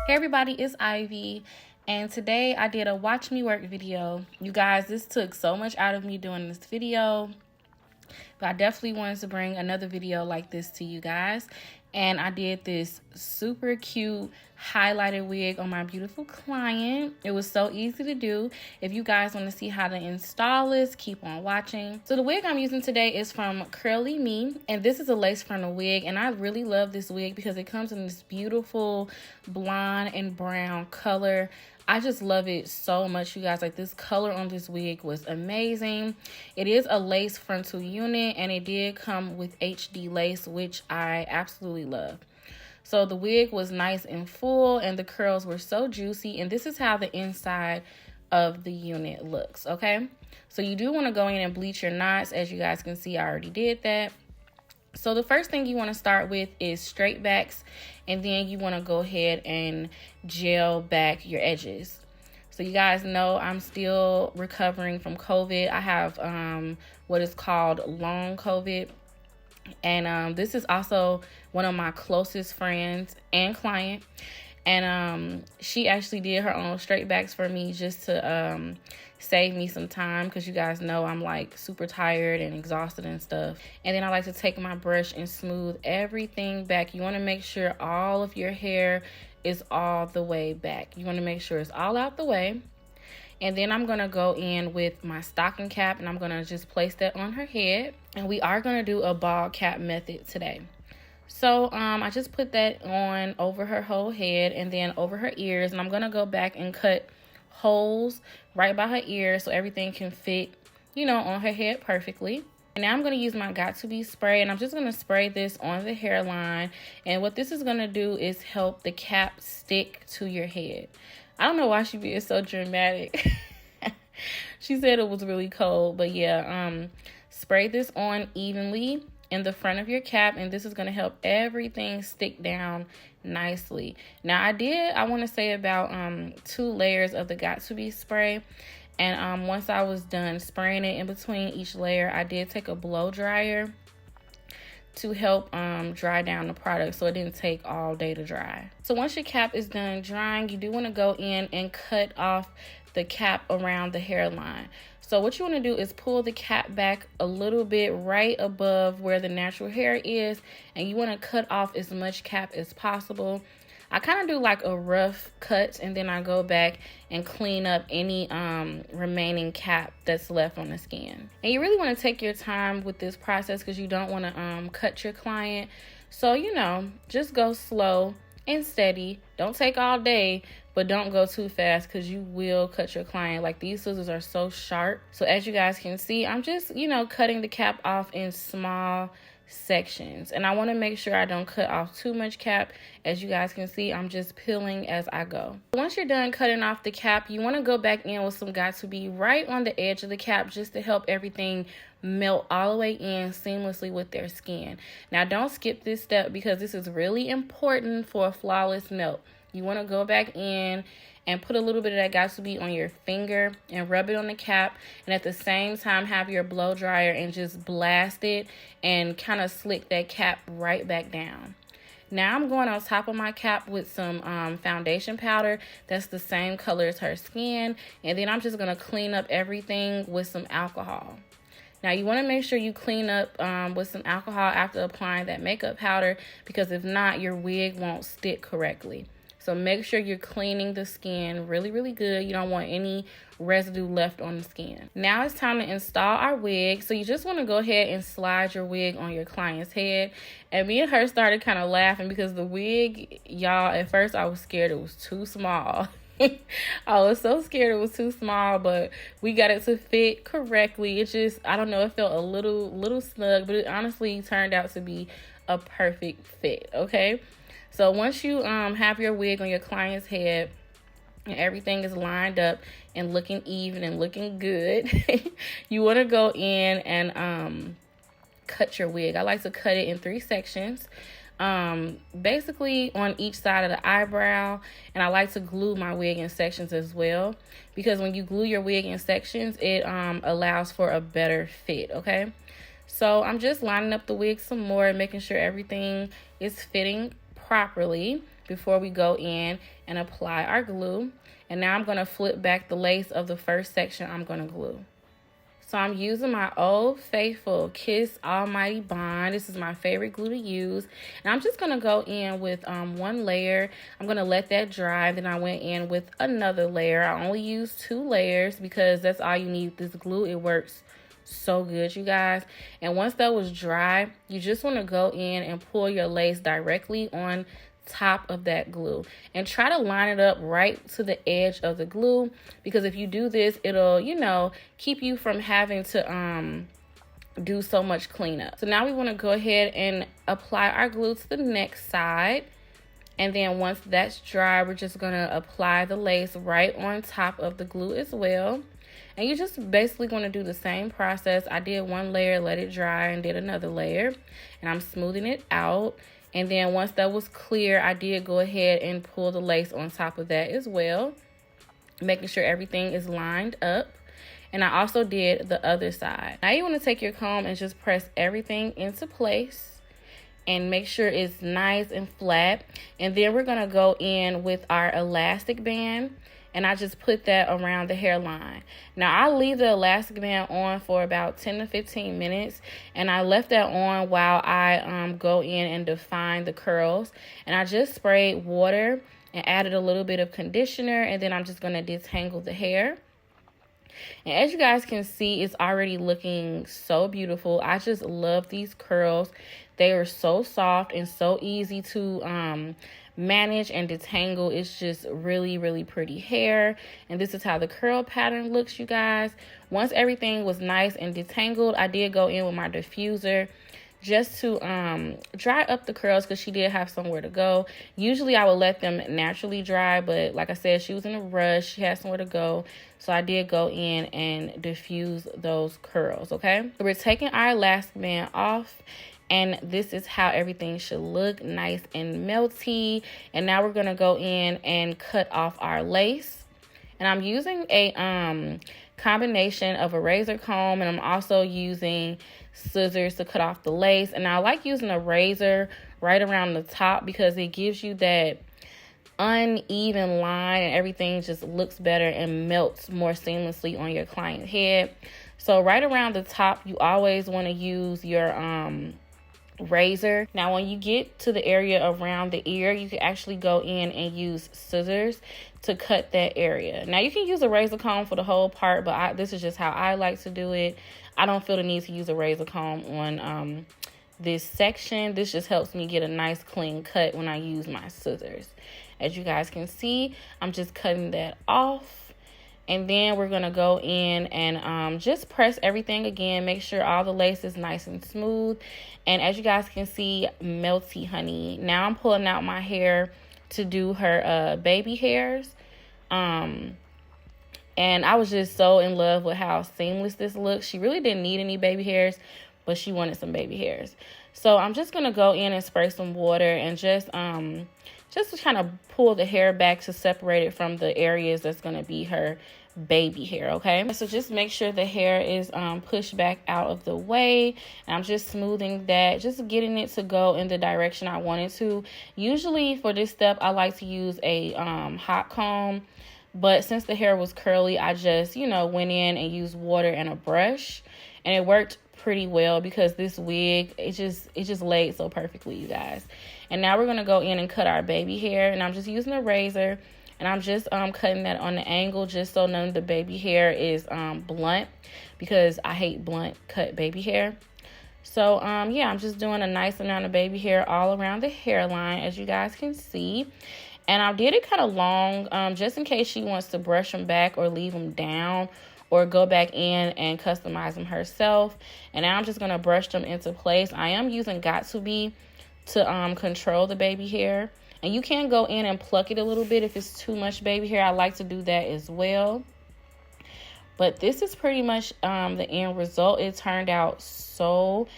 Hey everybody, it's Ivy, and today I did a watch me work video. You guys, this took so much out of me doing this video, but I definitely wanted to bring another video like this to you guys. And I did this super cute highlighted wig on my beautiful client. It was so easy to do. If you guys want to see how to install this, keep on watching. So the wig I'm using today is from Curlyme, and this is a lace frontal wig, and I really love this wig because it comes in this beautiful blonde and brown color. I just love it so much, you guys. Like, this color on this wig was amazing. It is a lace frontal unit, and it did come with HD lace, which I absolutely love. So the wig was nice and full, and the curls were so juicy, and this is how the inside of the unit looks, okay? So you do want to go in and bleach your knots. As you guys can see, I already did that. So the first thing you want to start with is straight backs, and then you want to go ahead and gel back your edges. So you guys know I'm still recovering from COVID. I have what is called long COVID, and this is also one of my closest friends and client, and she actually did her own straight backs for me just to save me some time, because you guys know I'm like super tired and exhausted and stuff. And then I like to take my brush and smooth everything back. You want to make sure all of your hair is all the way back. You want to make sure it's all out the way. And then I'm going to go in with my stocking cap, and I'm going to just place that on her head. And we are going to do a bald cap method today. So I just put that on over her whole head and then over her ears. And I'm going to go back and cut holes right by her ears so everything can fit, you know, on her head perfectly. And now I'm going to use my Got2b spray, and I'm just going to spray this on the hairline. And what this is going to do is help the cap stick to your head. I don't know why she being so dramatic. She said it was really cold, but yeah, spray this on evenly in the front of your cap, and this is going to help everything stick down nicely. Now I want to say about 2 layers of the Got2b spray, and once I was done spraying it in between each layer, I did take a blow dryer to help dry down the product so it didn't take all day to dry. So once your cap is done drying, you do want to go in and cut off the cap around the hairline. So what you want to do is pull the cap back a little bit right above where the natural hair is, and you want to cut off as much cap as possible. I kind of do like a rough cut, and then I go back and clean up any remaining cap that's left on the skin. And you really want to take your time with this process because you don't want to cut your client. So, you know, just go slow and steady. Don't take all day, but don't go too fast because you will cut your client. Like, these scissors are so sharp. So as you guys can see, I'm just, you know, cutting the cap off in small sections, and I want to make sure I don't cut off too much cap. As you guys can see, I'm just peeling as I go. Once you're done cutting off the cap, you want to go back in with some Got2b right on the edge of the cap just to help everything melt all the way in seamlessly with their skin. Now don't skip this step because this is really important for a flawless melt. You want to go back in and put a little bit of that Got2b on your finger and rub it on the cap, and at the same time have your blow dryer and just blast it and kind of slick that cap right back down. Now I'm going on top of my cap with some foundation powder that's the same color as her skin, and then I'm just going to clean up everything with some alcohol. Now you want to make sure you clean up with some alcohol after applying that makeup powder, because if not, your wig won't stick correctly. So make sure you're cleaning the skin really, really good. You don't want any residue left on the skin. Now it's time to install our wig. So you just want to go ahead and slide your wig on your client's head. And me and her started kind of laughing because the wig, y'all, at first I was scared it was too small. I was so scared it was too small, but we got it to fit correctly. It just, I don't know, it felt a little snug, but it honestly turned out to be a perfect fit, okay? So once you have your wig on your client's head and everything is lined up and looking even and looking good, you want to go in and cut your wig. I like to cut it in 3 sections, basically on each side of the eyebrow, and I like to glue my wig in sections as well, because when you glue your wig in sections, it allows for a better fit, okay? So I'm just lining up the wig some more and making sure everything is fitting properly. before we go in and apply our glue. And now I'm going to flip back the lace of the first section I'm going to glue. So I'm using my Old Faithful Kiss Almighty Bond. This is my favorite glue to use. And I'm just going to go in with one layer. I'm going to let that dry. Then I went in with another layer. I only used 2 layers because that's all you need with this glue. It works so good, you guys. And once that was dry, you just want to go in and pull your lace directly on top of that glue and try to line it up right to the edge of the glue, because if you do this, it'll, you know, keep you from having to do so much cleanup. So now we want to go ahead and apply our glue to the next side, and then once that's dry, we're just going to apply the lace right on top of the glue as well. And you just basically going to do the same process. I did one layer, let it dry, and did another layer, and I'm smoothing it out. And then once that was clear, I did go ahead and pull the lace on top of that as well, making sure everything is lined up. And I also did the other side. Now you want to take your comb and just press everything into place and make sure it's nice and flat. And then we're going to go in with our elastic band, and I just put that around the hairline. Now, I leave the elastic band on for about 10 to 15 minutes, and I left that on while I go in and define the curls. And I just sprayed water and added a little bit of conditioner, and then I'm just going to detangle the hair. And as you guys can see, it's already looking so beautiful. I just love these curls. They are so soft and so easy to manage and detangle. It's just really, really pretty hair. And this is how the curl pattern looks, you guys. Once everything was nice and detangled, I did go in with my diffuser just to dry up the curls, because she did have somewhere to go. Usually I would let them naturally dry, but like I said, she was in a rush. She had somewhere to go. So I did go in and diffuse those curls, okay? So we're taking our elastic band off, and this is how everything should look, nice and melty. And now we're gonna go in and cut off our lace. And I'm using a combination of a razor comb, and I'm also using scissors to cut off the lace. And I like using a razor right around the top because it gives you that uneven line, and everything just looks better and melts more seamlessly on your client's head. So right around the top, you always want to use your razor. Now when you get to the area around the ear, you can actually go in and use scissors to cut that area. Now you can use a razor comb for the whole part, but this is just how I like to do it. I don't feel the need to use a razor comb on this section. This just helps me get a nice clean cut when I use my scissors. As you guys can see, I'm just cutting that off. And then we're going to go in and just press everything again. Make sure all the lace is nice and smooth. And as you guys can see, melty honey. Now I'm pulling out my hair to do her baby hairs. And I was just so in love with how seamless this looks. She really didn't need any baby hairs, but she wanted some baby hairs. So I'm just going to go in and spray some water and just to kind of pull the hair back to separate it from the areas that's going to be her baby hair, okay? So just make sure the hair is pushed back out of the way. And I'm just smoothing that, just getting it to go in the direction I want it to. Usually for this step, I like to use a hot comb. But since the hair was curly, I just, went in and used water and a brush. And it worked pretty well because this wig, it just laid so perfectly, you guys. And now we're going to go in and cut our baby hair. And I'm just using a razor. And I'm just cutting that on the angle just so none of the baby hair is blunt, because I hate blunt cut baby hair. So, yeah, I'm just doing a nice amount of baby hair all around the hairline, as you guys can see. And I did it kind of long, just in case she wants to brush them back or leave them down or go back in and customize them herself. And now I'm just going to brush them into place. I am using Got2b to control the baby hair. And you can go in and pluck it a little bit if it's too much baby hair. I like to do that as well. But this is pretty much the end result. It turned out so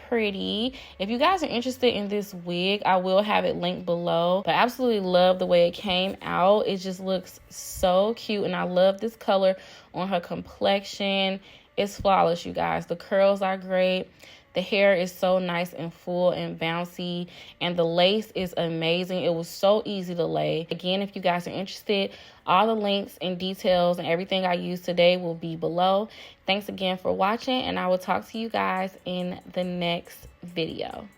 pretty. If you guys are interested in this wig, I will have it linked below. But I absolutely love the way it came out. It just looks so cute. And I love this color on her complexion. It's flawless, you guys. The curls are great. The hair is so nice and full and bouncy, and the lace is amazing. It was so easy to lay. Again, if you guys are interested, all the links and details and everything I used today will be below. Thanks again for watching, and I will talk to you guys in the next video.